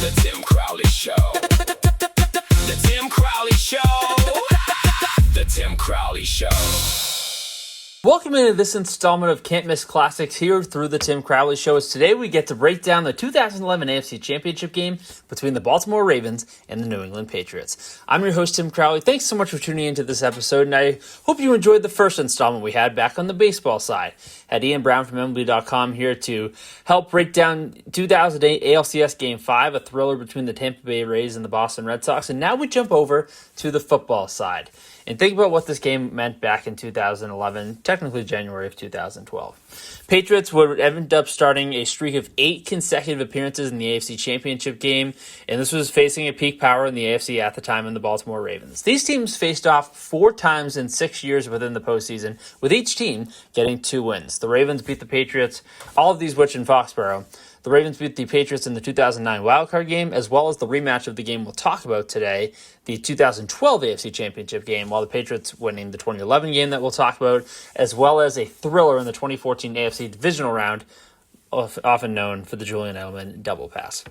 The Tim Crowley Show. The Tim Crowley Show. The Tim Crowley Show. Welcome into this installment of Can't Miss Classics here through the Tim Crowley Show. As today we get to break down the 2011 AFC Championship Game between the Baltimore Ravens and the New England Patriots. I'm your host, Tim Crowley. Thanks so much for tuning into this episode, and I hope you enjoyed the first installment we had back on the baseball side. Had Ian Brown from MLB.com here to help break down 2008 ALCS Game 5, a thriller between the Tampa Bay Rays and the Boston Red Sox, and now we jump over to the football side. And think about what this game meant back in 2011, technically January of 2012. Patriots would end up starting a streak of 8 consecutive appearances in the AFC Championship Game, and this was facing a peak power in the AFC at the time in the Baltimore Ravens. These teams faced off 4 times in 6 years within the postseason, with each team getting 2 wins. The Ravens beat the Patriots, all of these which in Foxborough. The Ravens beat the Patriots in the 2009 wildcard game, as well as the rematch of the game we'll talk about today, the 2012 AFC Championship game, while the Patriots winning the 2011 game that we'll talk about, as well as a thriller in the 2014 AFC Divisional Round, often known for the Julian Edelman double pass.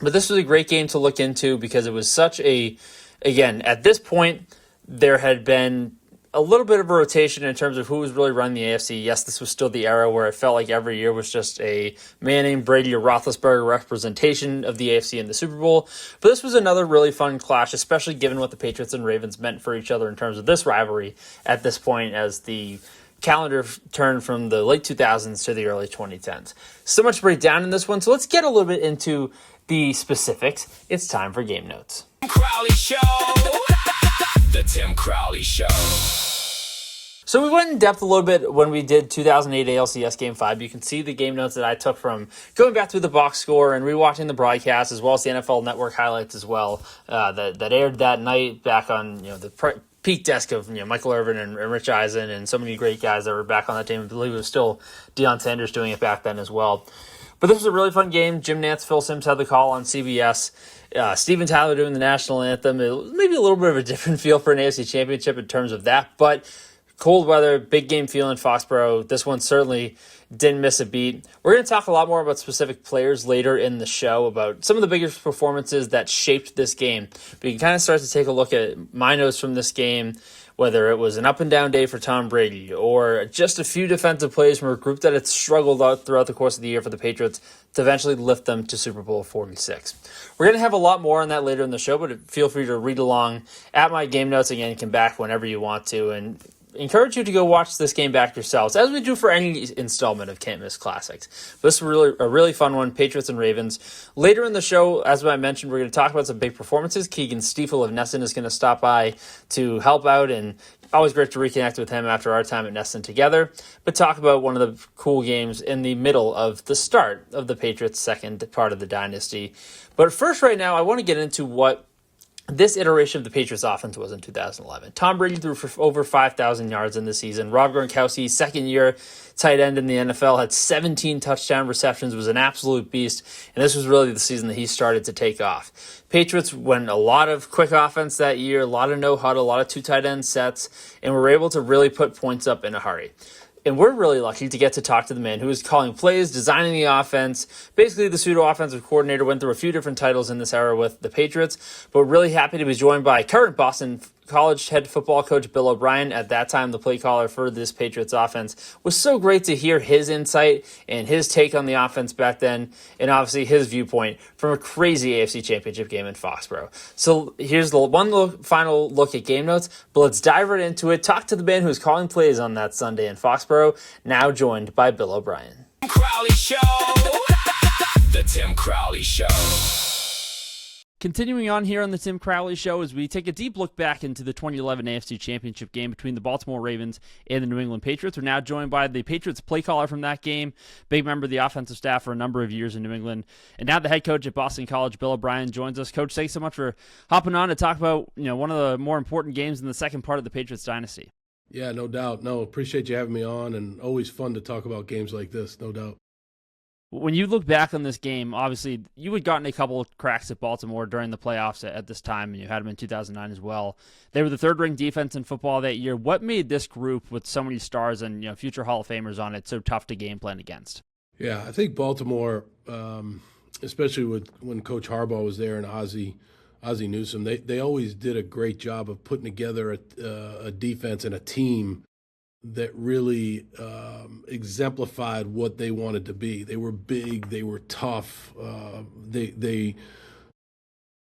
But this was a great game to look into because it was such again, at this point, there had been a little bit of a rotation in terms of who was really running the AFC. Yes, this was still the era where it felt like every year was just a Manning, Brady, or Roethlisberger representation of the AFC in the Super Bowl. But this was another really fun clash, especially given what the Patriots and Ravens meant for each other in terms of this rivalry at this point as the calendar turned from the late 2000s to the early 2010s. So much to break down in this one, so let's get a little bit into the specifics. It's time for game notes. Crowley Show. The Tim Crowley Show. So we went in depth a little bit when we did 2008 ALCS Game 5. You can see the game notes that I took from going back through the box score and rewatching the broadcast, as well as the NFL Network highlights as well, that aired that night back on the peak desk of Michael Irvin and Rich Eisen and so many great guys that were back on that team. I believe it was still Deion Sanders doing it back then as well. But this was a really fun game. Jim Nantz, Phil Simms had the call on CBS. Steven Tyler doing the national anthem. It was maybe a little bit of a different feel for an AFC Championship in terms of that, but cold weather, big game feel in Foxborough. This one certainly didn't miss a beat. We're going to talk a lot more about specific players later in the show, about some of the biggest performances that shaped this game. But you can kind of start to take a look at my notes from this game, whether it was an up-and-down day for Tom Brady or just a few defensive plays from a group that had struggled out throughout the course of the year for the Patriots to eventually lift them to Super Bowl 46. We're going to have a lot more on that later in the show, but feel free to read along at my game notes. Again, you can back whenever you want to, and encourage you to go watch this game back yourselves, as we do for any installment of Can't Miss Classics. But this is a really fun one, Patriots and Ravens. Later in the show, as I mentioned, we're going to talk about some big performances. Keagan Stiefel of NESN is going to stop by to help out, and always great to reconnect with him after our time at NESN together. But talk about one of the cool games in the middle of the start of the Patriots' second part of the dynasty. But first, right now, I want to get into what this iteration of the Patriots offense was in 2011. Tom Brady threw for over 5,000 yards in the season. Rob Gronkowski, second-year tight end in the NFL, had 17 touchdown receptions, was an absolute beast, and this was really the season that he started to take off. Patriots went a lot of quick offense that year, a lot of no-huddle, a lot of two tight end sets, and were able to really put points up in a hurry. And we're really lucky to get to talk to the man who was calling plays, designing the offense. Basically, the pseudo-offensive coordinator went through a few different titles in this era with the Patriots, but really happy to be joined by current Boston College head football coach Bill O'Brien, at that time the play caller for this Patriots offense. It was so great to hear his insight and his take on the offense back then, and obviously his viewpoint from a crazy AFC Championship game in Foxborough. So here's the final look at game notes, but let's dive right into it. Talk to the man who was calling plays on that Sunday in Foxborough, now joined by Bill O'Brien. Crowley Show. The Tim Crowley Show. Continuing on here on the Tim Crowley Show as we take a deep look back into the 2011 AFC Championship game between the Baltimore Ravens and the New England Patriots. We're now joined by the Patriots play caller from that game, big member of the offensive staff for a number of years in New England, and now the head coach at Boston College. Bill O'Brien joins us. Coach, thanks so much for hopping on to talk about one of the more important games in the second part of the Patriots dynasty. Yeah, no doubt. No, appreciate you having me on, and always fun to talk about games like this, no doubt. When you look back on this game, obviously you had gotten a couple of cracks at Baltimore during the playoffs at this time, and you had them in 2009 as well. They were the third-ring defense in football that year. What made this group with so many stars and future Hall of Famers on it so tough to game plan against? Yeah, I think Baltimore especially when Coach Harbaugh was there and Ozzie Newsome, they always did a great job of putting together a defense and a team that really exemplified what they wanted to be. They were big, they were tough, they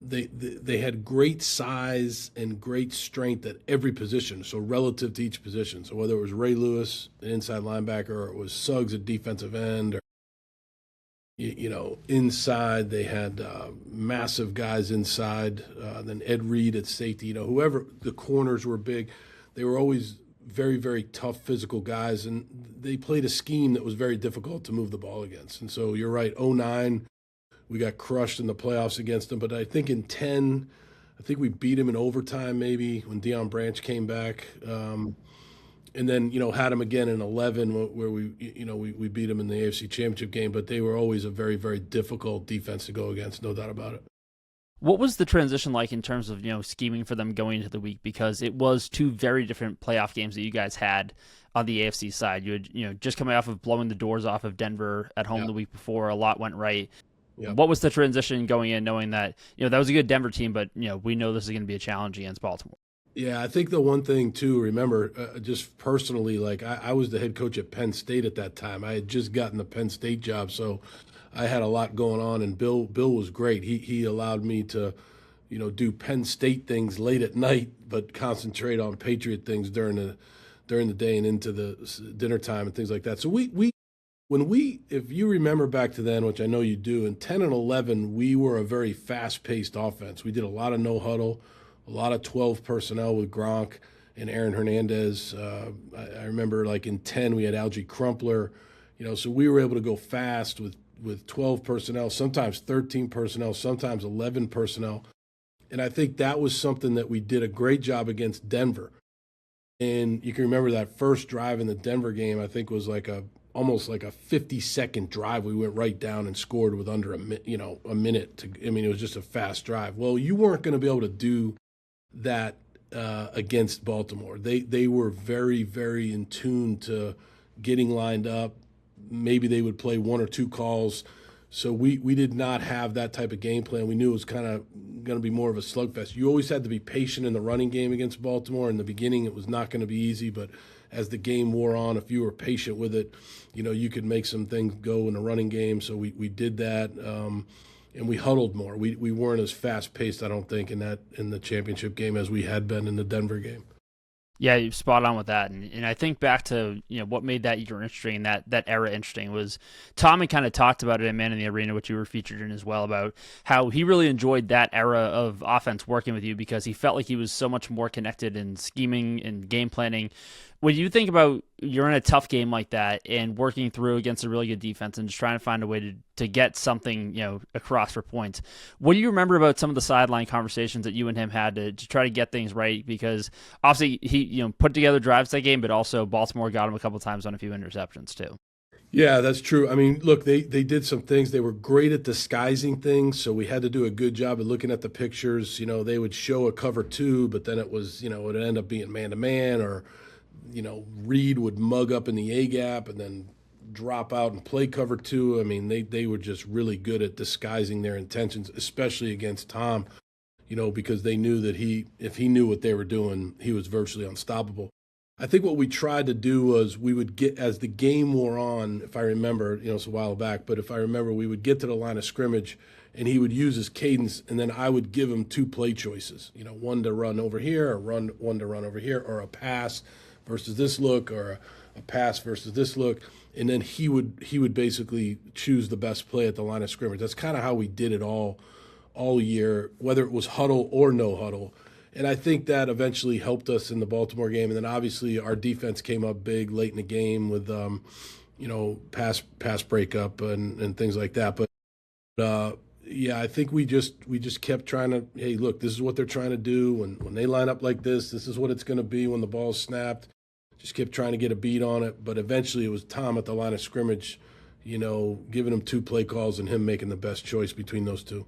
had great size and great strength at every position, so relative to each position. So whether it was Ray Lewis, an inside linebacker, or it was Suggs at defensive end, or inside they had massive guys inside. Then Ed Reed at safety. Whoever the corners were big, they were always very, very tough physical guys, and they played a scheme that was very difficult to move the ball against. And so you're right, 2009. We got crushed in the playoffs against them, but I think in 10, I think we beat them in overtime maybe when Deion Branch came back, and then had them again in 11 where we beat them in the AFC Championship game. But they were always a very, very difficult defense to go against, no doubt about it. What was the transition like in terms of scheming for them going into the week, because it was two very different playoff games that you guys had on the AFC side? You had just coming off of blowing the doors off of Denver at home the week before. A lot went right. Yep. What was the transition going in, knowing that that was a good Denver team, but we know this is going to be a challenge against Baltimore? Yeah, I think the one thing too, remember, just personally, like I was the head coach at Penn State at that time. I had just gotten the Penn State job, so I had a lot going on. And Bill was great. He allowed me to, do Penn State things late at night, but concentrate on Patriot things during the day and into the dinner time and things like that. So if you remember back to then, which I know you do, in 10 and 11, we were a very fast-paced offense. We did a lot of no-huddle, a lot of 12 personnel with Gronk and Aaron Hernandez. I remember, like, in 10, we had Algie Crumpler. So we were able to go fast with 12 personnel, sometimes 13 personnel, sometimes 11 personnel. And I think that was something that we did a great job against Denver. And you can remember that first drive in the Denver game, I think was almost like a 50-second drive. We went right down and scored with under a minute. It was just a fast drive. Well, you weren't going to be able to do that against Baltimore. They were very, very in tune to getting lined up. Maybe they would play one or two calls. So we did not have that type of game plan. We knew it was kind of going to be more of a slugfest. You always had to be patient in the running game against Baltimore. In the beginning, it was not going to be easy, but as the game wore on, if you were patient with it, you could make some things go in the running game. So we did that, and we huddled more. We weren't as fast-paced, I don't think, in the championship game as we had been in the Denver game. Yeah, you're spot on with that. And I think back to what made that year interesting, that era interesting, was Tom had kind of talked about it in Man in the Arena, which you were featured in as well, about how he really enjoyed that era of offense working with you because he felt like he was so much more connected in scheming and game planning. When you think about you're in a tough game like that and working through against a really good defense and just trying to find a way to get something across for points, what do you remember about some of the sideline conversations that you and him had to try to get things right? Because obviously he put together drives that game, but also Baltimore got him a couple times on a few interceptions too. Yeah, that's true. I mean, look, they did some things. They were great at disguising things, so we had to do a good job of looking at the pictures. They would show a cover two, but then it was, it would end up being man-to-man, or Reed would mug up in the A-gap and then drop out and play cover two. I mean, they were just really good at disguising their intentions, especially against Tom, because they knew that if he knew what they were doing, he was virtually unstoppable. I think what we tried to do was we would get, as the game wore on, if I remember, it's a while back, but if I remember, we would get to the line of scrimmage and he would use his cadence, and then I would give him two play choices, one to run over here, or one to run over here, or a pass versus this look, or a pass versus this look, and then he would basically choose the best play at the line of scrimmage. That's kind of how we did it all year, whether it was huddle or no huddle. And I think that eventually helped us in the Baltimore game. And then obviously our defense came up big late in the game with pass breakup and things like that. But yeah, I think we just kept trying to, hey, look, this is what they're trying to do. When they line up like this is what it's going to be when the ball's snapped. Just kept trying to get a beat on it. But eventually it was Tom at the line of scrimmage, giving him two play calls and him making the best choice between those two.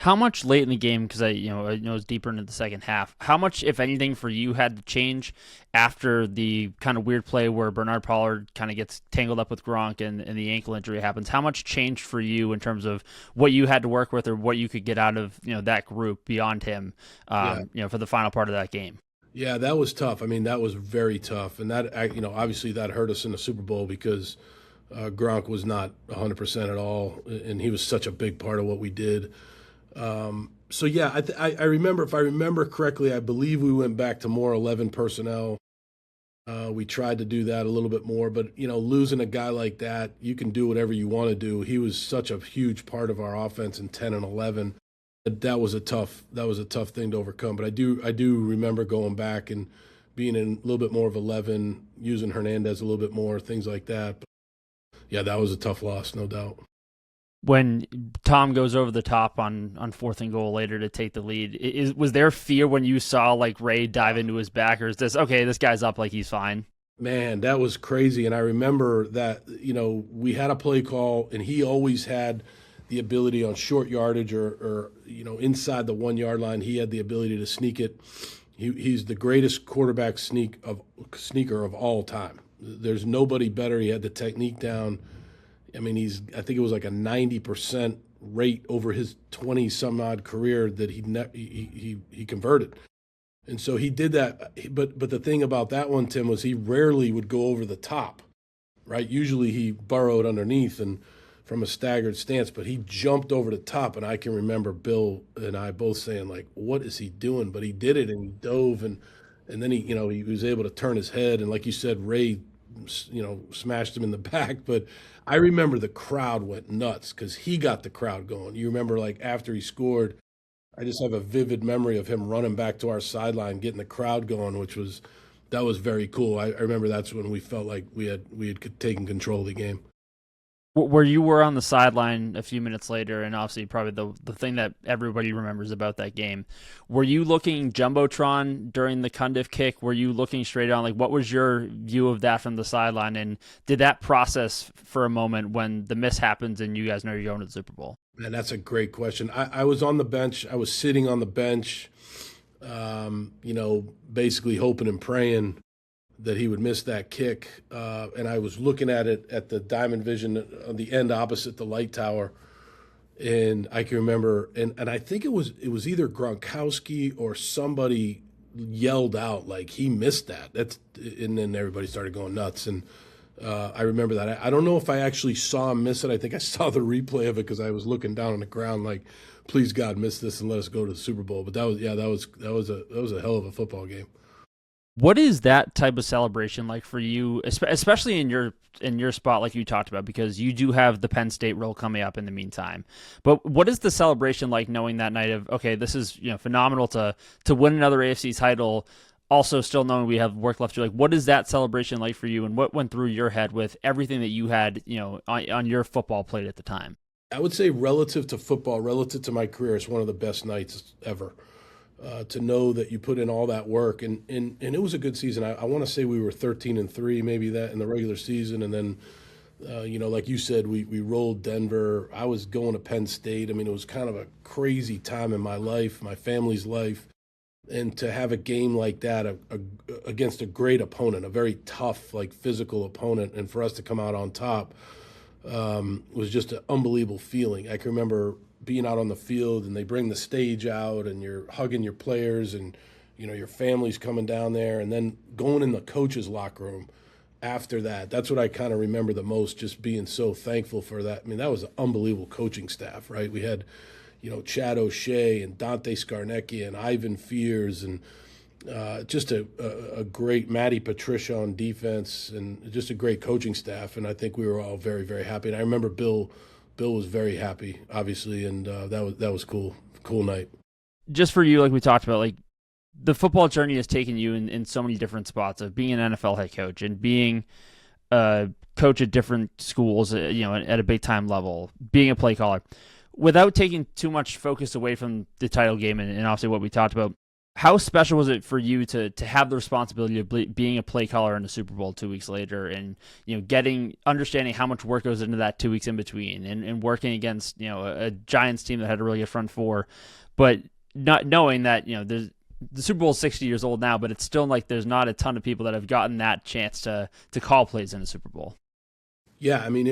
How much late in the game, because I know it's deeper into the second half, how much, if anything, for you had to change after the kind of weird play where Bernard Pollard kind of gets tangled up with Gronk and the ankle injury happens? How much changed for you in terms of what you had to work with or what you could get out of that group beyond him, for the final part of that game? Yeah, that was tough. I mean, that was very tough, and that obviously that hurt us in the Super Bowl because Gronk was not 100% at all, and he was such a big part of what we did. So yeah, I remember, if I remember correctly, I believe we went back to more 11 personnel. We tried to do that a little bit more, but losing a guy like that, you can do whatever you want to do. He was such a huge part of our offense in 10 and 11. That was a tough thing to overcome. But I do remember going back and being in a little bit more of 11, using Hernandez a little bit more, things like that. But yeah, that was a tough loss, no doubt. When Tom goes over the top on 4th and goal later to take the lead, was there fear when you saw like Ray dive into his back, or is this guy's up, like he's fine? Man, that was crazy. And I remember that, we had a play call, and he always had the ability on short yardage or inside the 1 yard line. He had the ability to sneak it. He's the greatest quarterback sneaker of all time. There's nobody better. He had the technique down. I mean, I think it was like a 90% rate over his 20-some-odd career that he converted. And so he did that. But the thing about that one, Tim, was he rarely would go over the top, right? Usually he burrowed underneath and from a staggered stance, but he jumped over the top. And I can remember Bill and I both saying, like, what is he doing? But he did it, and he dove, and then he was able to turn his head. And like you said, Ray smashed him in the back. But I remember the crowd went nuts because he got the crowd going. You remember, like, after he scored, I just have a vivid memory of him running back to our sideline, getting the crowd going, that was very cool. I remember that's when we felt like we had taken control of the game. Where you were on the sideline a few minutes later, and obviously probably the thing that everybody remembers about that game, were you looking Jumbotron during the Cundiff kick? Were you looking straight on? Like, what was your view of that from the sideline? And did that process for a moment when the miss happens and you guys know you're going to the Super Bowl? Man, that's a great question. I was on the bench. I was sitting on the bench, basically hoping and praying that he would miss that kick. And I was looking at it at the Diamond Vision on the end opposite the light tower. And I can remember, and I think it was either Gronkowski or somebody yelled out, like, he missed that. And then everybody started going nuts. And I remember that. I don't know if I actually saw him miss it. I think I saw the replay of it because I was looking down on the ground like, please God, miss this and let us go to the Super Bowl. But that was a hell of a football game. What is that type of celebration like for you, especially in your spot, like you talked about, because you do have the Penn State role coming up in the meantime. But what is the celebration like, knowing that night of, okay, this is phenomenal to win another AFC title, also still knowing we have work left to do? Like, what is that celebration like for you, and what went through your head with everything that you had on your football plate at the time? I would say relative to football, relative to my career, it's one of the best nights ever. To know that you put in all that work, and it was a good season. I want to say we were 13-3, maybe that in the regular season, and then like you said, we rolled Denver. I was going to Penn State. I mean, it was kind of a crazy time in my life, my family's life, and to have a game like that against a great opponent, a very tough, like, physical opponent, and for us to come out on top was just an unbelievable feeling. I can remember being out on the field, and they bring the stage out, and you're hugging your players, and your family's coming down there, and then going in the coach's locker room after that. That's what I kind of remember the most, just being so thankful for that. I mean, that was an unbelievable coaching staff, right? We had Chad O'Shea and Dante Scarnecchia and Ivan Fears, and just a great Matty Patricia on defense, and just a great coaching staff. And I think we were all very, very happy. And I remember Bill was very happy, obviously, and that was cool night. Just for you, like we talked about, like, the football journey has taken you in so many different spots of being an NFL head coach and being a coach at different schools, at a big time level, being a play caller. Without taking too much focus away from the title game and obviously what we talked about, How special was it for you to have the responsibility of being a play caller in the Super Bowl 2 weeks later, and understanding how much work goes into that 2 weeks in between, and working against a Giants team that had a really good front four, but not knowing that there's the Super Bowl is 60 years old now, but it's still like there's not a ton of people that have gotten that chance to call plays in a Super Bowl. Yeah, I mean,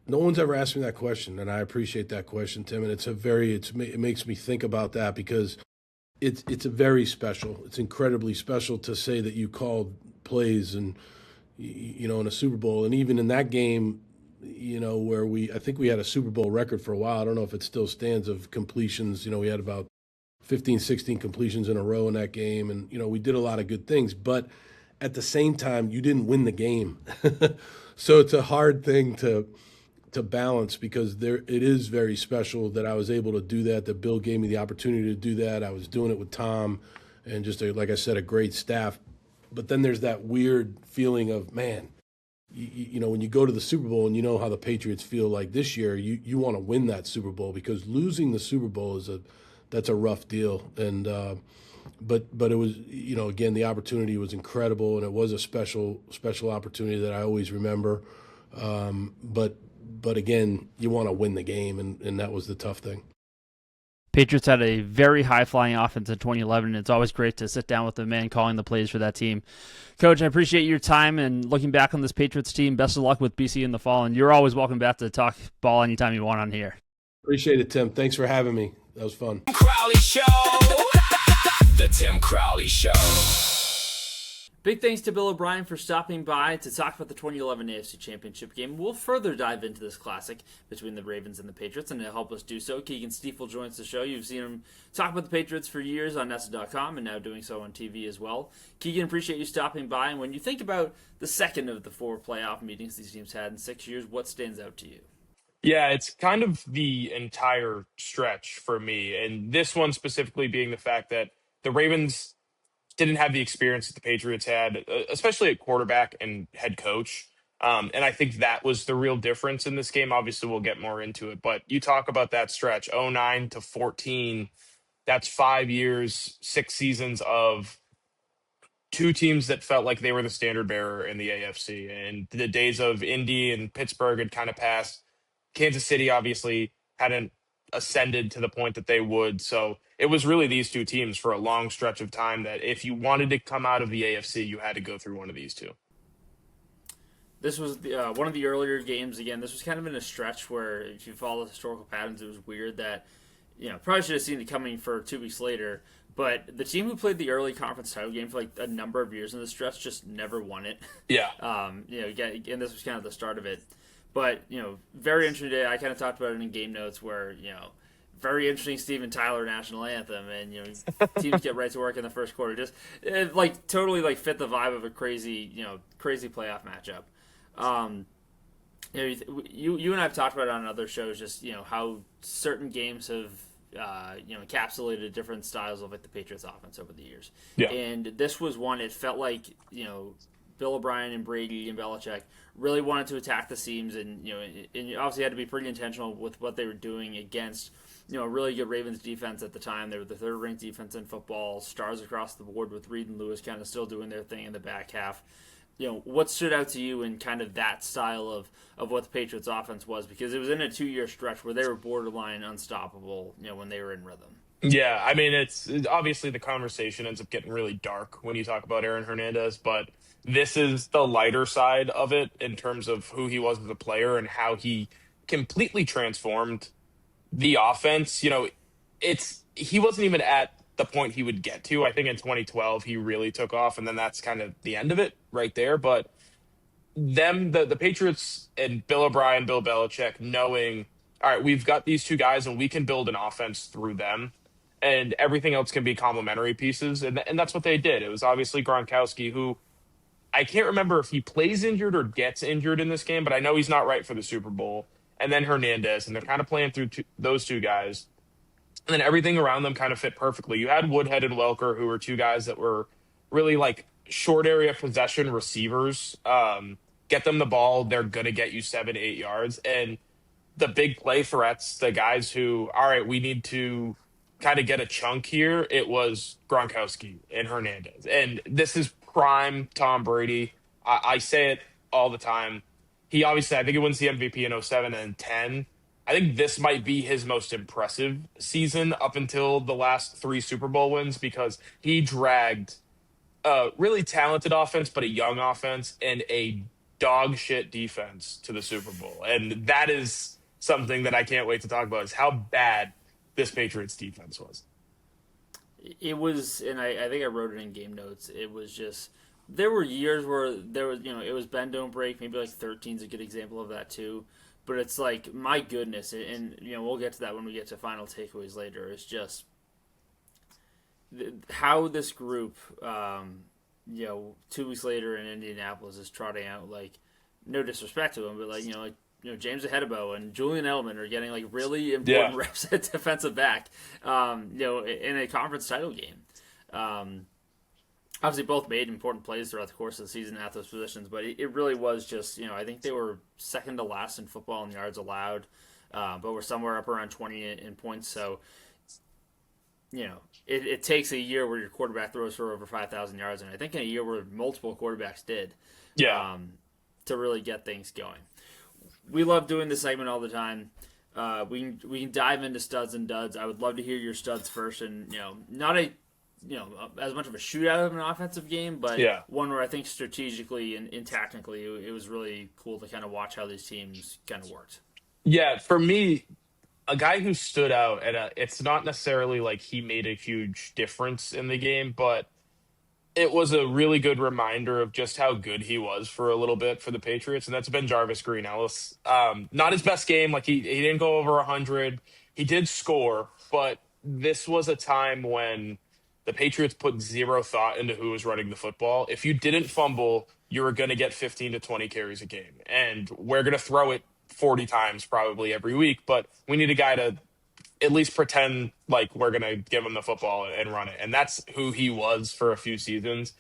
no one's ever asked me that question, and I appreciate that question, Tim. And it makes me think about that because it's a very special. It's incredibly special to say that you called plays and in a Super Bowl, and even in that game, where I think we had a Super Bowl record for a while. I don't know if it still stands of completions. We had about 15, 16 completions in a row in that game, and we did a lot of good things, but at the same time, you didn't win the game. So it's a hard thing to balance because it is very special that I was able to do that Bill gave me the opportunity to do that. I was doing it with Tom and just, like I said, a great staff. But then there's that weird feeling of, man, when you go to the Super Bowl and you know how the Patriots feel like this year, you want to win that Super Bowl because losing the Super Bowl that's a rough deal. And but it was, again, the opportunity was incredible, and it was a special opportunity that I always remember. But again, you want to win the game, and that was the tough thing. Patriots had a very high-flying offense in 2011, and it's always great to sit down with the man calling the plays for that team. Coach, I appreciate your time, and looking back on this Patriots team, best of luck with BC in the fall, and you're always welcome back to talk ball anytime you want on here. Appreciate it, Tim. Thanks for having me. That was fun. Crowley Show. The Tim Crowley Show. Big thanks to Bill O'Brien for stopping by to talk about the 2011 AFC Championship game. We'll further dive into this classic between the Ravens and the Patriots, and to help us do so, Keagan Stiefel joins the show. You've seen him talk about the Patriots for years on NESN.com and now doing so on TV as well. Keagan, appreciate you stopping by. And when you think about the second of the 4 playoff meetings these teams had in 6 years, what stands out to you? Yeah, it's kind of the entire stretch for me. And this one specifically being the fact that the Ravens didn't have the experience that the Patriots had, especially at quarterback and head coach. And I think that was the real difference in this game. Obviously, we'll get more into it. But you talk about that stretch, 09 to 14, that's 5 years, 6 seasons of two teams that felt like they were the standard bearer in the AFC. And the days of Indy and Pittsburgh had kind of passed. Kansas City obviously hadn't ascended to the point that they would. So it was really these two teams for a long stretch of time that if you wanted to come out of the AFC, you had to go through one of these two. This was one of the earlier games. Again, this was kind of in a stretch where, if you follow the historical patterns, it was weird that, probably should have seen it coming for 2 weeks later. But the team who played the early conference title game for like a number of years in the stretch just never won it. Yeah. Again, and this was kind of the start of it. But, very interesting day. I kind of talked about it in game notes where, very interesting Steven Tyler national anthem, and teams get right to work in the first quarter. Just totally fit the vibe of a crazy playoff matchup. You and I have talked about it on other shows, just how certain games have encapsulated different styles of like the Patriots offense over the years. Yeah. And this was one. It felt like Bill O'Brien and Brady and Belichick really wanted to attack the seams, and you obviously had to be pretty intentional with what they were doing against a really good Ravens defense at the time. They were the third-ranked defense in football, stars across the board with Reed and Lewis kind of still doing their thing in the back half. What stood out to you in kind of that style of what the Patriots offense was? Because it was in a 2-year stretch where they were borderline unstoppable, when they were in rhythm. Yeah, I mean, it's obviously the conversation ends up getting really dark when you talk about Aaron Hernandez, but this is the lighter side of it in terms of who he was as a player and how he completely transformed the offense. He wasn't even at the point he would get to. I think in 2012 he really took off, and then that's kind of the end of it right there. But the Patriots and Bill O'Brien, Bill Belichick, knowing, all right, we've got these two guys and we can build an offense through them, and everything else can be complementary pieces. And that's what they did. It was obviously Gronkowski, who I can't remember if he plays injured or gets injured in this game, but I know he's not right for the Super Bowl. And then Hernandez, and they're kind of playing through those two guys. And then everything around them kind of fit perfectly. You had Woodhead and Welker, who were two guys that were really like short area possession receivers. Get them the ball, they're going to get you 7 to 8 yards. And the big play threats, the guys who, all right, we need to kind of get a chunk here, it was Gronkowski and Hernandez. And this is prime Tom Brady. I say it all the time. He obviously, I think he wins the MVP in '07 and 10. I think this might be his most impressive season up until the last three Super Bowl wins because he dragged a really talented offense, but a young offense and a dog shit defense to the Super Bowl. And that is something that I can't wait to talk about is how bad this Patriots defense was. It was, and I think I wrote it in game notes. It was just there were years where there was it was bend don't break. Maybe like 13 is a good example of that too. But it's like my goodness, and we'll get to that when we get to final takeaways later. It's just how this group, 2 weeks later in Indianapolis is trotting out like no disrespect to him, but James Ahedebo and Julian Edelman are getting like really important reps at defensive back, in a conference title game. Obviously, both made important plays throughout the course of the season at those positions, but it really was just, I think they were second to last in football in yards allowed, but we're somewhere up around 20 in points. So, it takes a year where your quarterback throws for over 5,000 yards, and I think in a year where multiple quarterbacks did, to really get things going. We love doing this segment all the time. We can dive into studs and duds. I would love to hear your studs first, and not as much of a shootout of an offensive game, but one where I think strategically and tactically it was really cool to kind of watch how these teams kind of worked. Yeah, for me, a guy who stood out, and it's not necessarily like he made a huge difference in the game, but it was a really good reminder of just how good he was for a little bit for the Patriots, and that's been Jarvis Green Ellis. Not his best game. Like he didn't go over 100. He did score, but this was a time when the Patriots put zero thought into who was running the football. If you didn't fumble, you were going to get 15 to 20 carries a game, and we're going to throw it 40 times probably every week, but we need a guy to at least pretend like we're going to give him the football and run it. And that's who he was for a few seasons.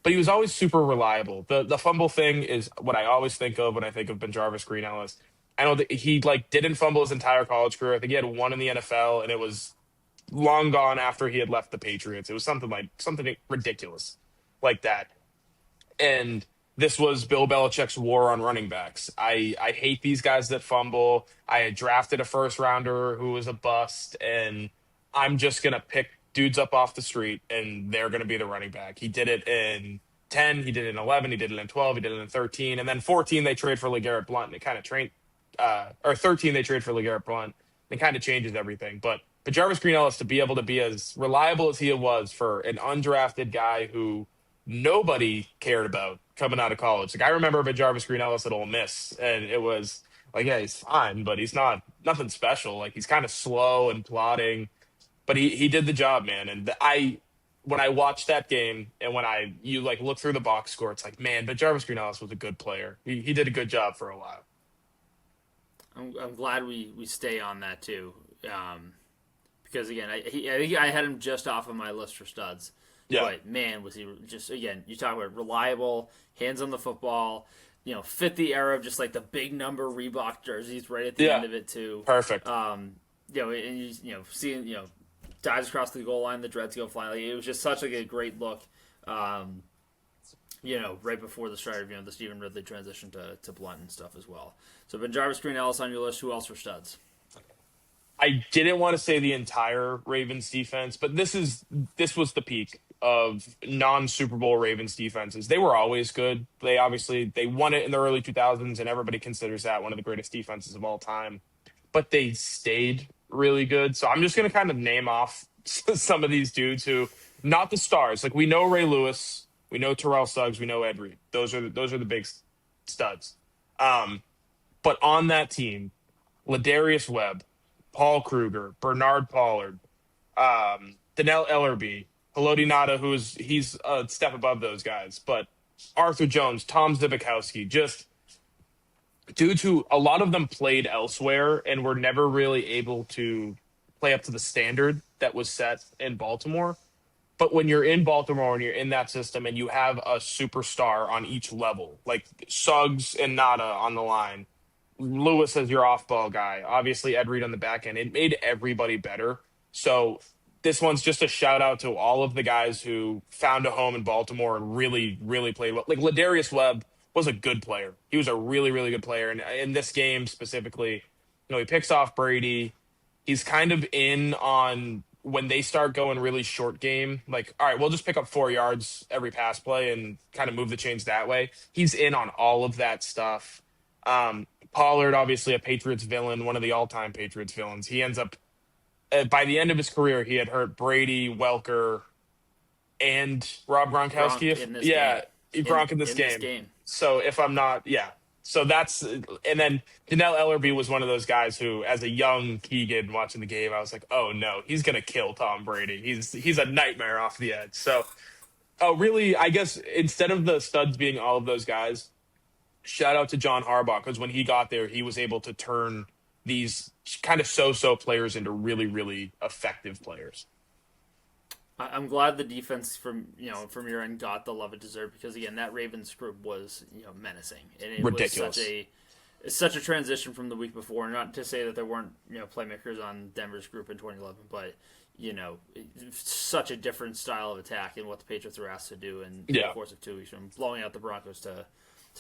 But he was always super reliable. The fumble thing is what I always think of when I think of Jarvis Green Ellis. I know that he didn't fumble his entire college career. I think he had one in the NFL, and it was long gone after he had left the Patriots. It was something ridiculous like that. And this was Bill Belichick's war on running backs. I hate these guys that fumble. I had drafted a first rounder who was a bust, and I'm just going to pick dudes up off the street, and they're going to be the running back. He did it in 10, he did it in 11, he did it in 12, he did it in 13, and then 14 they trade for LeGarrette Blount, and it kind of or 13 they trade for LeGarrette Blount. It kind of changes everything. But Jarvis Green Ellis, to be able to be as reliable as he was for an undrafted guy who nobody cared about coming out of college. Like I remember Jarvis Green Ellis at Ole Miss, and it was like, yeah, he's fine, but he's nothing special. Like he's kind of slow and plodding, but he did the job, man. And when I watched that game, and when you look through the box score, it's like, man, but Jarvis Green Ellis was a good player. He did a good job for a while. I'm glad we stay on that too, because again, I think I had him just off of my list for studs. Yeah. But man, was he just, again, you talk about reliable, hands on the football, fit the era of just like the big number Reebok jerseys right at the end of it too. Perfect. And seeing dives across the goal line, the dreads go flying. Like, it was just such a great look. Right before the start of the Stephen Ridley transition to Blunt and stuff as well. So Jarvis Green Ellis on your list. Who else for studs? I didn't want to say the entire Ravens defense, but this was the peak of non-Super Bowl Ravens defenses. They were always good. They won it in the early 2000s, and everybody considers that one of the greatest defenses of all time. But they stayed really good. So I'm just going to kind of name off some of these dudes who, not the stars. Like we know Ray Lewis, we know Terrell Suggs, we know Ed Reed. Those are the big studs. But on that team, Ladarius Webb, Paul Kruger, Bernard Pollard, Donnell Ellerbe, Haloti Ngata, he's a step above those guys, but Arthur Jones, Tom Zibikowski, just dudes who a lot of them played elsewhere and were never really able to play up to the standard that was set in Baltimore. But when you're in Baltimore and you're in that system and you have a superstar on each level, like Suggs and Ngata on the line, Lewis as your off-ball guy, obviously Ed Reed on the back end, it made everybody better. So this one's just a shout out to all of the guys who found a home in Baltimore and really, really played well. Like Ladarius Webb was a good player. He was a really, really good player. And in this game specifically, he picks off Brady. He's kind of in on when they start going really short game, like, all right, we'll just pick up 4 yards every pass play and kind of move the chains that way. He's in on all of that stuff. Pollard, obviously a Patriots villain, one of the all-time Patriots villains. He ends up, by the end of his career, he had hurt Brady, Welker, and Rob Gronkowski. Gronk in this game. Gronk in this game. So if I'm not, yeah. So that's, and then Donnell Ellerbe was one of those guys who, as a young Keagan watching the game, I was like, oh no, he's going to kill Tom Brady. He's a nightmare off the edge. So, really, I guess instead of the studs being all of those guys, shout out to John Harbaugh, because when he got there, he was able to turn these kind of so-so players into really, really effective players. I'm glad the defense from your end got the love it deserved, because again, that Ravens group was menacing, and it ridiculous. Was such a transition from the week before. Not to say that there weren't playmakers on Denver's group in 2011, but such a different style of attack and what the Patriots were asked to do in the course of 2 weeks, from blowing out the Broncos to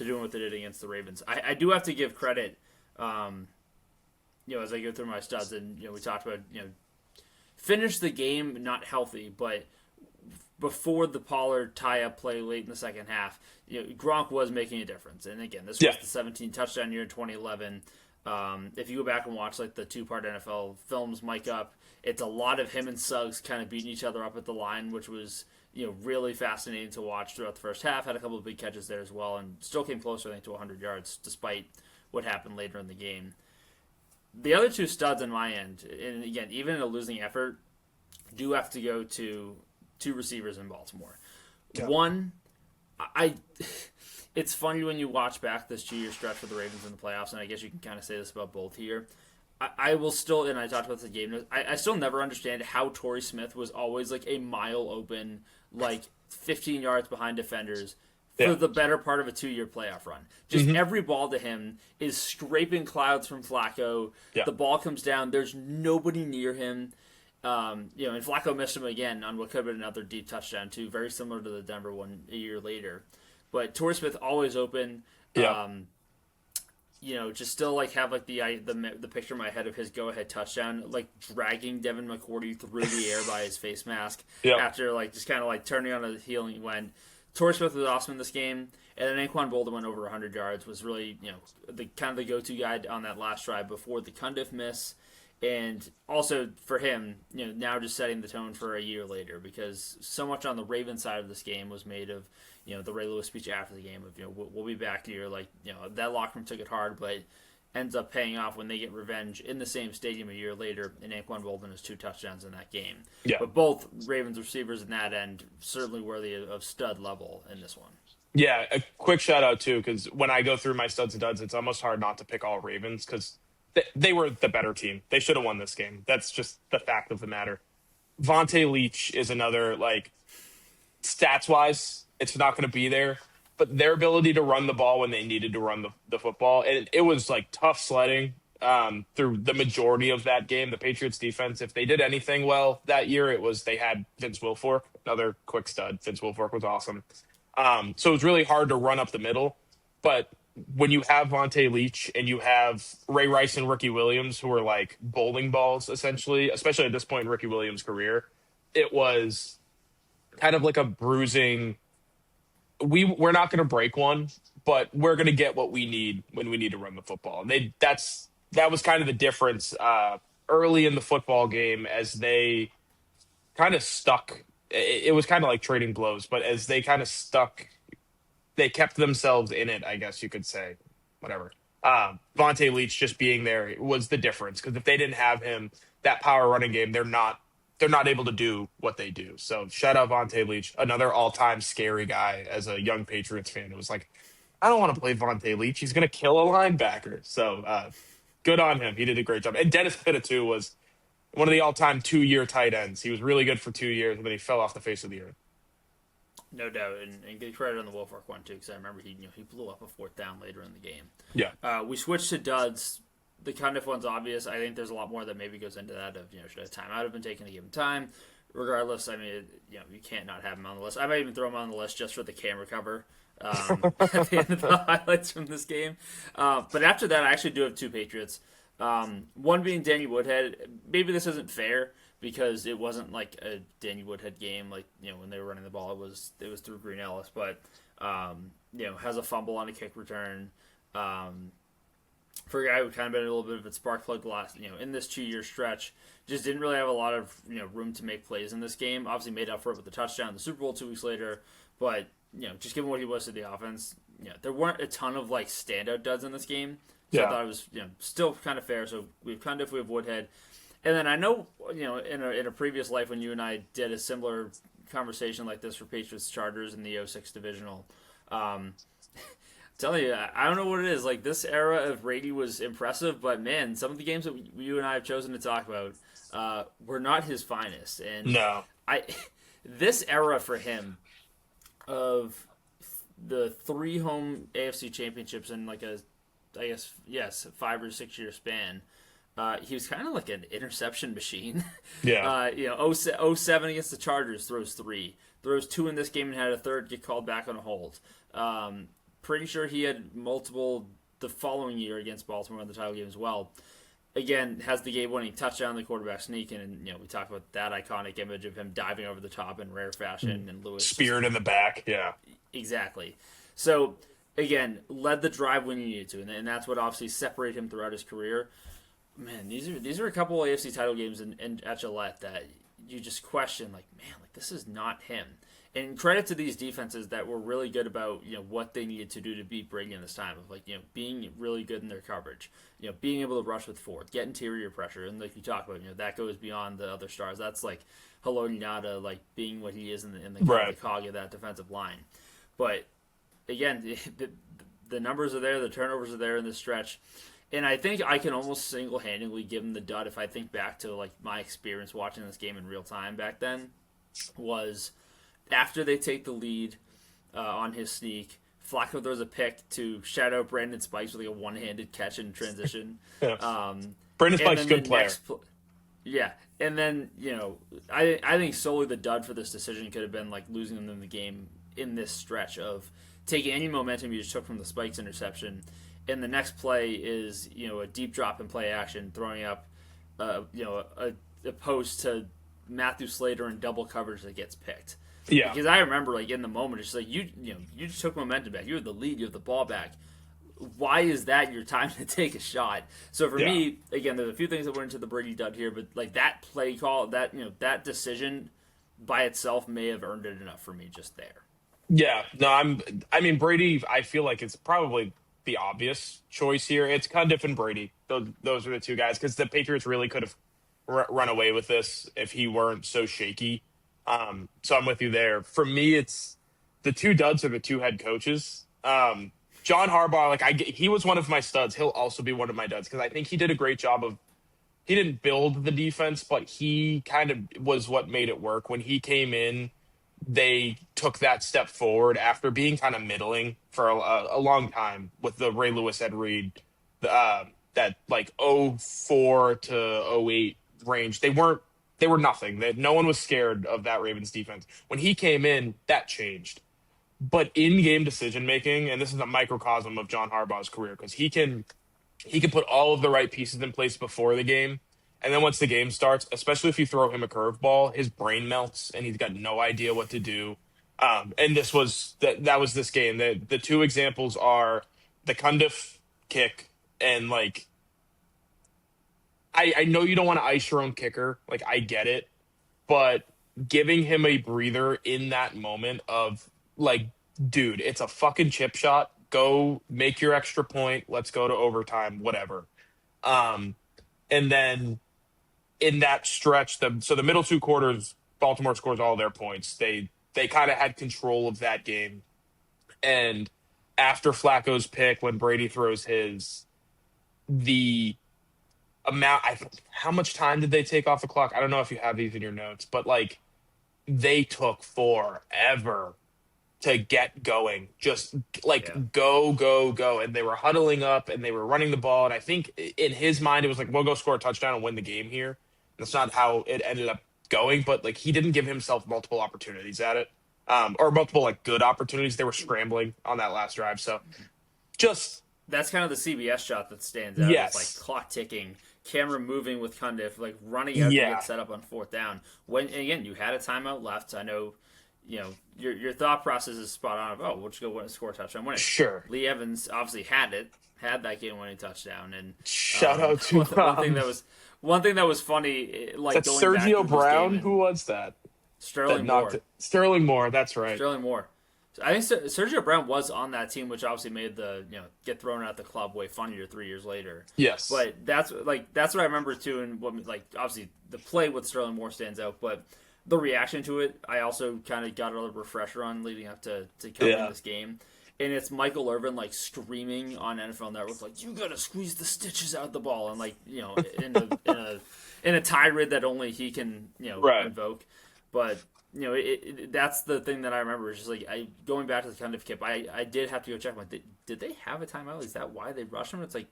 doing what they did against the Ravens. I do have to give credit, as I go through my studs, and we talked about finished the game not healthy, but before the Pollard tie-up play late in the second half, Gronk was making a difference. And again, this was the 17 touchdown year in 2011. If you go back and watch like the two-part NFL films, Mike Up, it's a lot of him and Suggs kind of beating each other up at the line, which was really fascinating to watch throughout the first half. Had a couple of big catches there as well, and still came closer, I think, to 100 yards, despite what happened later in the game. The other two studs on my end, and again, even in a losing effort, do have to go to two receivers in Baltimore. Yeah. One, it's funny when you watch back this 2-year stretch for the Ravens in the playoffs, and I guess you can kind of say this about both here. I will still, and I talked about the game, I still never understand how Torrey Smith was always like a mile open, like 15 yards behind defenders, for the better part of a 2-year playoff run. Just every ball to him is scraping clouds from Flacco. Yeah. The ball comes down. There's nobody near him. And Flacco missed him again on what could have been another deep touchdown, too, very similar to the Denver one a year later. But Torrey Smith always open. Yeah. Just still like have like the picture in my head of his go-ahead touchdown, like dragging Devin McCourty through the air by his face mask after like just kind of like turning on his heel and he went. Torrey Smith was awesome in this game, and then Anquan Boldin went over 100 yards, was really, the kind of the go-to guy on that last drive before the Cundiff miss, and also for him, now just setting the tone for a year later, because so much on the Ravens side of this game was made of, the Ray Lewis speech after the game of, we'll be back here, like, that locker room took it hard, but ends up paying off when they get revenge in the same stadium a year later, and Anquan Boldin has 2 touchdowns in that game. Yeah. But both Ravens receivers in that end certainly worthy of stud level in this one. Yeah, a quick shout-out, too, because when I go through my studs and duds, it's almost hard not to pick all Ravens, because they were the better team. They should have won this game. That's just the fact of the matter. Vontae Leach is another, like, stats-wise, it's not going to be there. But their ability to run the ball when they needed to run the football, it was like tough sledding through the majority of that game. The Patriots defense, if they did anything well that year, it was they had Vince Wilfork, another quick stud. Vince Wilfork was awesome. So it was really hard to run up the middle. But when you have Vontae Leach and you have Ray Rice and Ricky Williams, who are like bowling balls, essentially, especially at this point in Ricky Williams' career, it was kind of like a bruising – we're not going to break one, but we're going to get what we need when we need to run the football. And that was kind of the difference early in the football game as they kind of stuck. It was kind of like trading blows, but as they kind of stuck, they kept themselves in it, I guess you could say. Whatever. Vontae Leach just being there was the difference, because if they didn't have him, that power running game, they're not able to do what they do. So shout out Vontae Leach, another all-time scary guy as a young Patriots fan. It was like, I don't want to play Vontae Leach. He's going to kill a linebacker. So good on him. He did a great job. And Dennis Pitta, too, was one of the all-time 2-year tight ends. He was really good for 2 years, and then he fell off the face of the earth. No doubt. And good credit on the Wilfork one, too, because I remember he blew up a 4th down later in the game. Yeah. We switched to duds. The Cundiff one's obvious. I think there's a lot more that maybe goes into that of, should a timeout have been taken to give him time? regardless, I mean, you can't not have him on the list. I might even throw him on the list just for the camera cover at the end of the highlights from this game. But after that, I actually do have two Patriots. One being Danny Woodhead. Maybe this isn't fair because it wasn't like a Danny Woodhead game, like when they were running the ball, it was through Green Ellis, but has a fumble on a kick return. For a guy who kind of been a little bit of a spark plug the last, in this 2-year stretch, just didn't really have a lot of room to make plays in this game. Obviously made up for it with the touchdown in the Super Bowl 2 weeks later, but just given what he was to the offense, there weren't a ton of like standout duds in this game. So I thought it was still kind of fair. So we have Woodhead, and then I know in a previous life when you and I did a similar conversation like this for Patriots Chargers in the 06 divisional. Telling you, I don't know what it is. Like, this era of Brady was impressive, but man, some of the games that you and I have chosen to talk about were not his finest. And No. This era for him of the 3 home AFC championships in like a 5 or 6 year span. He was kind of like an interception machine. Yeah. 07 against the Chargers, throws 3, throws 2 in this game, and had a third get called back on a hold. Pretty sure he had multiple the following year against Baltimore in the title game as well. Again, has the game-winning touchdown, the quarterback sneak, and we talked about that iconic image of him diving over the top in rare fashion, and Lewis Speared in the back, yeah. Exactly. So again, led the drive when you needed to, and that's what obviously separated him throughout his career. Man, these are a couple of AFC title games at Gillette that you just question, like, man, like this is not him. And credit to these defenses that were really good about what they needed to do to beat Brady in this time of being really good in their coverage, being able to rush with 4, get interior pressure, and like you talk about, that goes beyond the other stars. That's like Haloti Ngata, like being what he is in the cog of that defensive line. But again, the numbers are there, the turnovers are there in this stretch. And I think I can almost single-handedly give him the dud if I think back to like my experience watching this game in real time back then was after they take the lead on his sneak, Flacco throws a pick to shout out Brandon Spikes with like a one-handed catch in transition. Brandon Spikes is a good player. And then, I think solely the dud for this decision could have been like losing them in the game in this stretch of taking any momentum you just took from the Spikes interception. And the next play is, a deep drop in play action, throwing up, a post to Matthew Slater in double coverage that gets picked. Yeah. Because I remember, like, in the moment, it's like, you just took momentum back. You had the lead. You have the ball back. Why is that your time to take a shot? So for me, again, there's a few things that went into the Brady dud here, but, like, that play call, that decision by itself may have earned it enough for me just there. Yeah. No, Brady, I feel like it's probably the obvious choice here. It's Cundiff and Brady. Those are the two guys because the Patriots really could have run away with this if he weren't so shaky. So I'm with you there. For me, it's the two duds are the two head coaches. John Harbaugh, he was one of my studs. He'll also be one of my duds because I think he did a great job of. He didn't build the defense, but he kind of was what made it work. When he came in, they took that step forward after being kind of middling for a long time with the Ray Lewis, Ed Reed, that like 04 to 08 range. They were nothing. No one was scared of that Ravens defense. When he came in, that changed. But in-game decision-making, and this is a microcosm of John Harbaugh's career, because he can put all of the right pieces in place before the game. And then once the game starts, especially if you throw him a curveball, his brain melts and he's got no idea what to do. And this was that was this game. The two examples are the Cundiff kick and like I know you don't want to ice your own kicker, like I get it, but giving him a breather in that moment of like, dude, it's a fucking chip shot. Go make your extra point. Let's go to overtime, whatever. And then in that stretch, so the middle 2 quarters, Baltimore scores all their points. They kind of had control of that game. And after Flacco's pick, when Brady throws his, the amount, how much time did they take off the clock? I don't know if you have these in your notes, but like they took forever to get going, just go. And they were huddling up and they were running the ball. And I think in his mind, it was like, we'll go score a touchdown and win the game here. That's not how it ended up going, but like he didn't give himself multiple opportunities at it, or multiple like good opportunities. They were scrambling on that last drive, so just That's kind of the CBS shot that stands out. Is like yes, clock ticking, camera moving with Cundiff, like running out to yeah, get set up on fourth down. When and again, you had a timeout left. I know, your thought process is spot on. Of we'll just go win, score a touchdown, win it. sure. Lee Evans obviously had that game-winning touchdown, and Shout out to one thing that was funny, like that's going back Sergio to this Brown. game, Who was that? Sterling Knocked Moore. it. Sterling Moore. That's right. Sterling Moore. So I think Sergio Brown was on that team, which obviously made the get thrown out the club way funnier 3 years later. Yes, But that's what I remember too, and what like obviously the play with Sterling Moore stands out, but the reaction to it, I also kind of got a little refresher on leading up to covering this game. And it's Michael Irvin like screaming on NFL Network like, "You gotta squeeze the stitches out the ball," and like in a tirade that only he can Right. invoke. But that's the thing that I remember. Is just like going back to the kind of kip. I did have to go check. Like, did they have a timeout? Is that why they rushed him? It's like,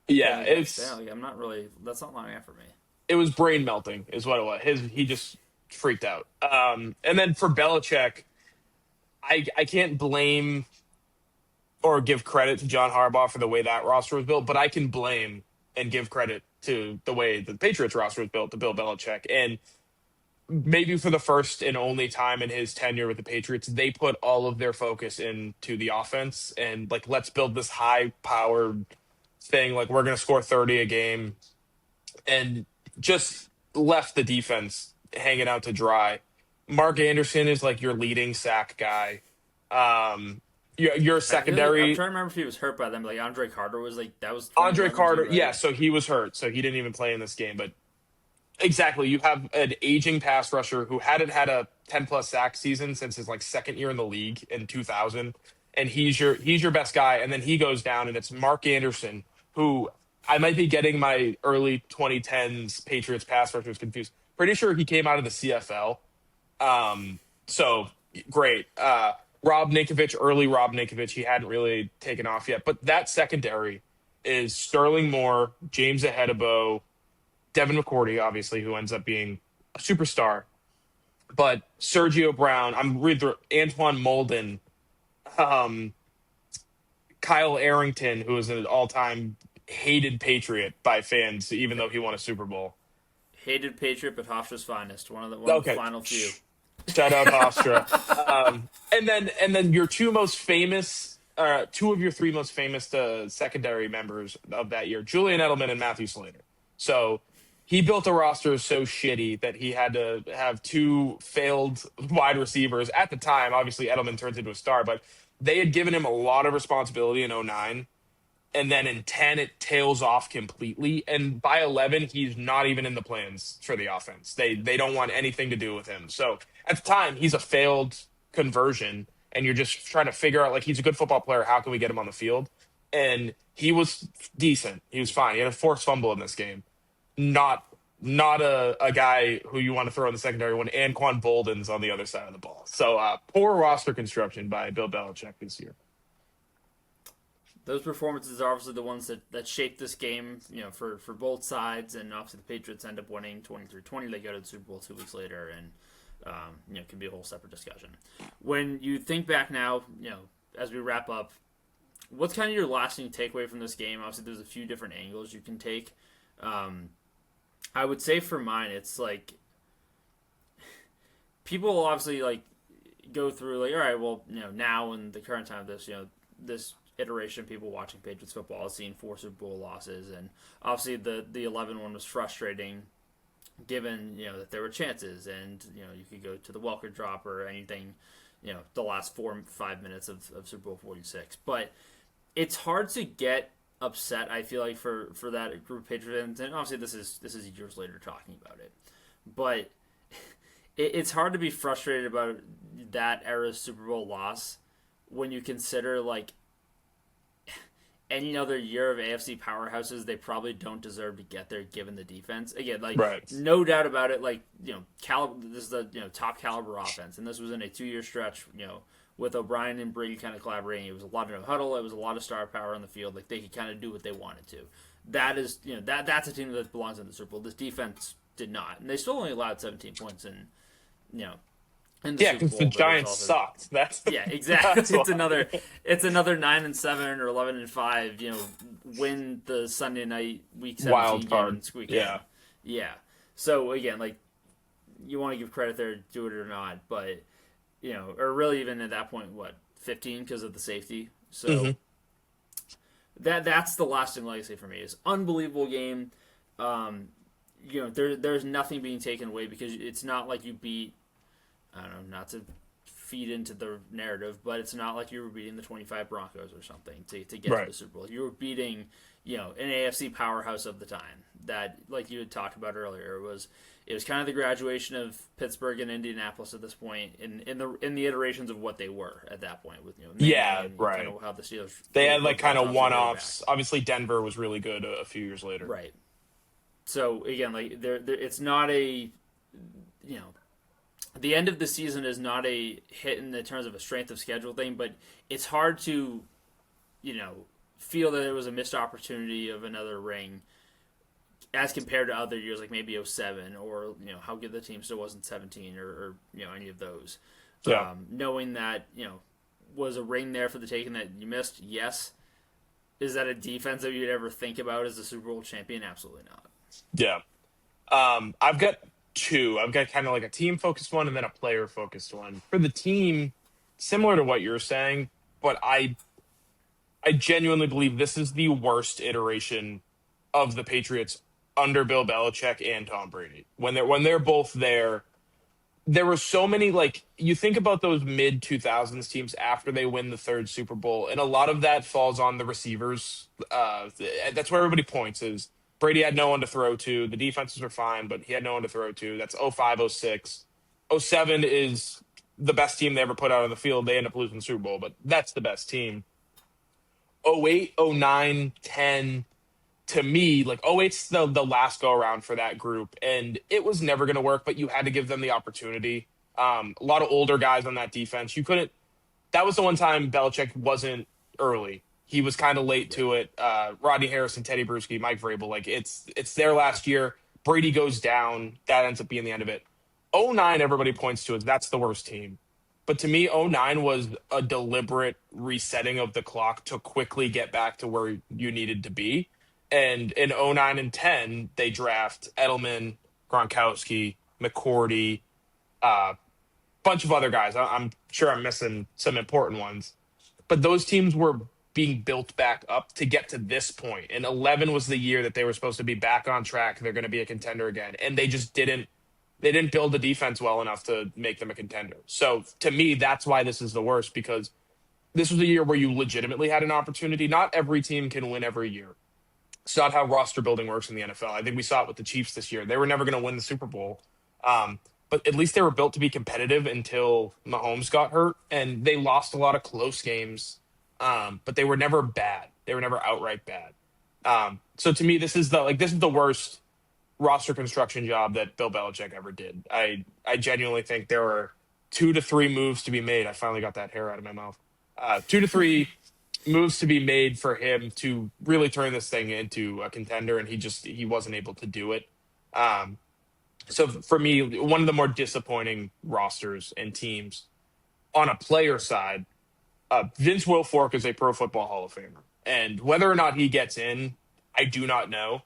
yeah, like, I'm not really. That's not lining up for me. it was brain melting, is what it was. He just freaked out. And then for Belichick, I can't blame or give credit to John Harbaugh for the way that roster was built, but I can blame and give credit to the way the Patriots roster was built to Bill Belichick. And maybe for the first and only time in his tenure with the Patriots, they put all of their focus into the offense and like, let's build this high powered thing. Like we're going to score 30 a game, and just left the defense hanging out to dry. Mark Anderson is like your leading sack guy. Your I'm secondary, trying to remember if he was hurt by them. Like Andre Carter was like that was Andre 21 Carter. too, right? Yeah, so he was hurt, so he didn't even play in this game. But exactly, you have an aging pass rusher who hadn't had a 10+ sack season since his like second year in the league in 2000, and he's your best guy. And then he goes down, and it's Mark Anderson, who I might be getting my early 2010s Patriots pass rushers confused. Pretty sure he came out of the CFL. So great. Early Rob Ninkovich, he hadn't really taken off yet. But that secondary is Sterling Moore, James Ahedebo, Devin McCourty, obviously, who ends up being a superstar. But Sergio Brown, I'm reading through Antoine Molden, Kyle Arrington, who is an all-time hated Patriot by fans, even though he won a Super Bowl. Hated Patriot, but Hofstra's finest. One of the final few. Shout out Hofstra. And then your two of your three most famous secondary members of that year, Julian Edelman and Matthew Slater. So he built a roster so shitty that he had to have two failed wide receivers at the time. Obviously, Edelman turns into a star, but they had given him a lot of responsibility in 2009. And then in 10, it tails off completely. And by 11, he's not even in the plans for the offense. They don't want anything to do with him. So at the time, he's a failed conversion. And you're just trying to figure out, like, he's a good football player. How can we get him on the field? And he was decent. He was fine. He had a forced fumble in this game. Not a guy who you want to throw in the secondary when Anquan Bolden's on the other side of the ball. So poor roster construction by Bill Belichick this year. Those performances are obviously the ones that shaped this game, for both sides, and obviously the Patriots end up winning 23-20. They go to the Super Bowl 2 weeks later, and can be a whole separate discussion. When you think back now, as we wrap up, what's kind of your lasting takeaway from this game? Obviously, there's a few different angles you can take. I would say for mine, it's like people obviously like go through like, all right, well, now in the current time of this, this iteration of people watching Patriots football has seen 4 Super Bowl losses, and obviously the 11 one was frustrating given that there were chances, and you could go to the Welker drop or anything, the last 4 or 5 minutes of Super Bowl 46. But it's hard to get upset, I feel like, for that group of Patriots, and obviously this is years later talking about it, but it's hard to be frustrated about that era's Super Bowl loss when you consider like any other year of AFC powerhouses, they probably don't deserve to get there given the defense. Again, like, right. No doubt about it, like, this is the top caliber offense, and this was in a 2-year stretch, with O'Brien and Brady kind of collaborating. It was a lot of huddle, it was a lot of star power on the field. Like, they could kind of do what they wanted to. That is, that's a team that belongs in the Super Bowl. This defense did not, and they still only allowed 17 points in in the Yeah, Super because the Bowl. But it's Giants also sucked. That's the, yeah, exactly. that's It's why. another 9-7 or 11-5. Win the Sunday night Week 17 Wild game card. and squeak Yeah. in. Yeah. So again, like you want to give credit there, do it or not, but or really even at that point, what 15 because of the safety. So that's the lasting legacy for me. It's unbelievable game. There's nothing being taken away because it's not like you beat. I don't know, not to feed into the narrative, but it's not like you were beating the 25 Broncos or something to get to Right. the Super Bowl. You were beating, an AFC powerhouse of the time that, like you had talked about earlier, it was kind of the graduation of Pittsburgh and Indianapolis at this point in the iterations of what they were at that point with Yeah, and right. kind of how the Steelers They had like kind of built off their one-offs. Obviously, Denver was really good a few years later. right. So again, like it's not a the end of the season is not a hit in the terms of a strength of schedule thing, but it's hard to, feel that it was a missed opportunity of another ring as compared to other years, like maybe '07 or, how good the team still was in 17 or any of those. Yeah. Knowing that, was a ring there for the taking that you missed? Yes. Is that a defense that you'd ever think about as a Super Bowl champion? Absolutely not. Yeah. I've got two. I've got kind of like a team-focused one and then a player-focused one. For the team, similar to what you're saying, but I genuinely believe this is the worst iteration of the Patriots under Bill Belichick and Tom Brady. When they're both there, there were so many, like, you think about those mid 2000s teams after they win the third Super Bowl, and a lot of that falls on the receivers. That's where everybody points is Brady had no one to throw to. The defenses were fine, but he had no one to throw to. That's '05, '06. '07 is the best team they ever put out on the field. They end up losing the Super Bowl, but that's the best team. '08, '09, '10, to me, like '08's the last go around for that group, and it was never going to work, but you had to give them the opportunity. A lot of older guys on that defense. You couldn't. That was the one time Belichick wasn't early. He was kind of late to it. Rodney Harrison, Teddy Bruschi, Mike Vrabel. Like it's their last year. Brady goes down. That ends up being the end of it. '09, everybody points to as that's the worst team. But to me, '09 was a deliberate resetting of the clock to quickly get back to where you needed to be. And in '09 and '10, they draft Edelman, Gronkowski, McCourty, bunch of other guys. I'm sure I'm missing some important ones. But those teams were being built back up to get to this point. And 11 was the year that they were supposed to be back on track. They're going to be a contender again. And they just didn't. They didn't build the defense well enough to make them a contender. So to me, that's why this is the worst, because this was a year where you legitimately had an opportunity. Not every team can win every year. It's not how roster building works in the NFL. I think we saw it with the Chiefs this year. They were never going to win the Super Bowl. But at least they were built to be competitive until Mahomes got hurt, and they lost a lot of close games. But they were never bad. They were never outright bad. So to me, this is the worst roster construction job that Bill Belichick ever did. I genuinely think there were 2 to 3 moves to be made. I finally got that hair out of my mouth. 2 to 3 moves to be made for him to really turn this thing into a contender, and he wasn't able to do it. So for me, one of the more disappointing rosters and teams on a player side, Vince Wilfork is a Pro Football Hall of Famer. And whether or not he gets in, I do not know.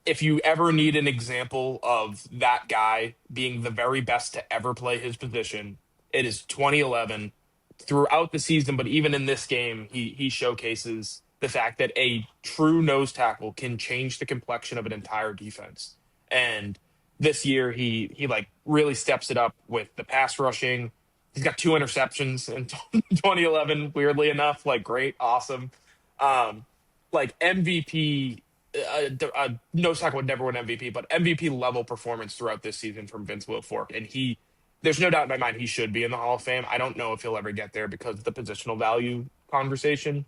If you ever need an example of that guy being the very best to ever play his position, it is 2011. Throughout the season, but even in this game, he showcases the fact that a true nose tackle can change the complexion of an entire defense. And this year, he like really steps it up with the pass rushing. He's got 2 interceptions in 2011, weirdly enough. Like, great, awesome. Like MVP, nose tackle would never win MVP, but MVP level performance throughout this season from Vince Wilfork. And there's no doubt in my mind he should be in the Hall of Fame. I don't know if he'll ever get there because of the positional value conversation.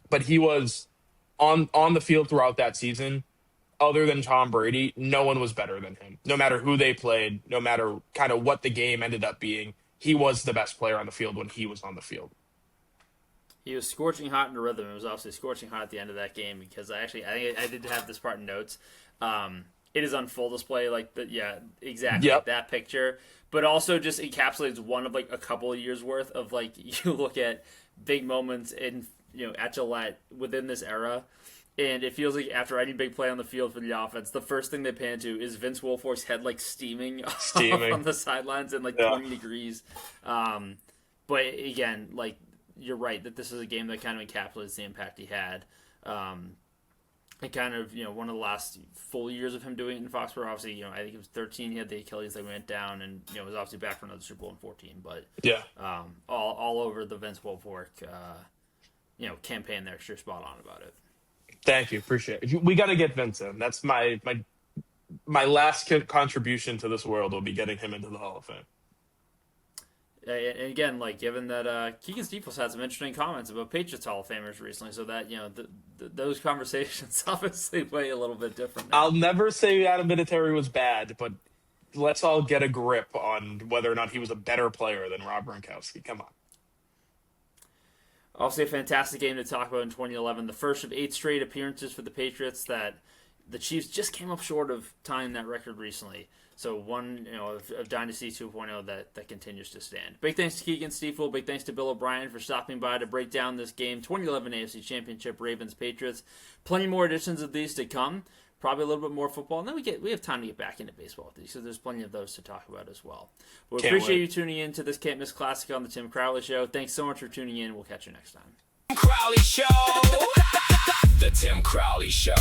But he was on the field throughout that season. Other than Tom Brady, no one was better than him. No matter who they played, no matter kind of what the game ended up being, he was the best player on the field when he was on the field. He was scorching hot in the rhythm. It was obviously scorching hot at the end of that game because I think I did have this part in notes. it is on full display, like exactly Yep. like that picture, but also just encapsulates one of like a couple of years worth of like you look at big moments in at Gillette within this era, and it feels like after any big play on the field for the offense, the first thing they pan to is Vince Wilfork's head like steaming on the sidelines in like 20 degrees. But again, like you're right that this is a game that kind of encapsulates the impact he had. And kind of, one of the last full years of him doing it in Foxborough. Obviously, I think it was 13. He had the Achilles that went down, and was obviously back for another Super Bowl in 14. But all over the Vince Wilfork, campaign there. Sure, spot on about it. Thank you, appreciate it. We got to get Vince in. That's my last contribution to this world will be getting him into the Hall of Fame. And again, like given that Keagan Stiefel's had some interesting comments about Patriots Hall of Famers recently, so that those conversations obviously weigh a little bit different now. I'll never say Adam Vinatieri was bad, but let's all get a grip on whether or not he was a better player than Rob Gronkowski. Come on. Obviously, a fantastic game to talk about in 2011. The first of 8 straight appearances for the Patriots that the Chiefs just came up short of tying that record recently. So one, of Dynasty 2.0 that continues to stand. Big thanks to Keagan Stiefel. Big thanks to Bill O'Brien for stopping by to break down this game. 2011 AFC Championship, Ravens Patriots. Plenty more editions of these to come. Probably a little bit more football, and then we have time to get back into baseball with these. So there's plenty of those to talk about as well. We appreciate you tuning in to this Can't Miss Classic on the Tim Crowley Show. Thanks so much for tuning in. We'll catch you next time. Crowley Show. The Tim Crowley Show.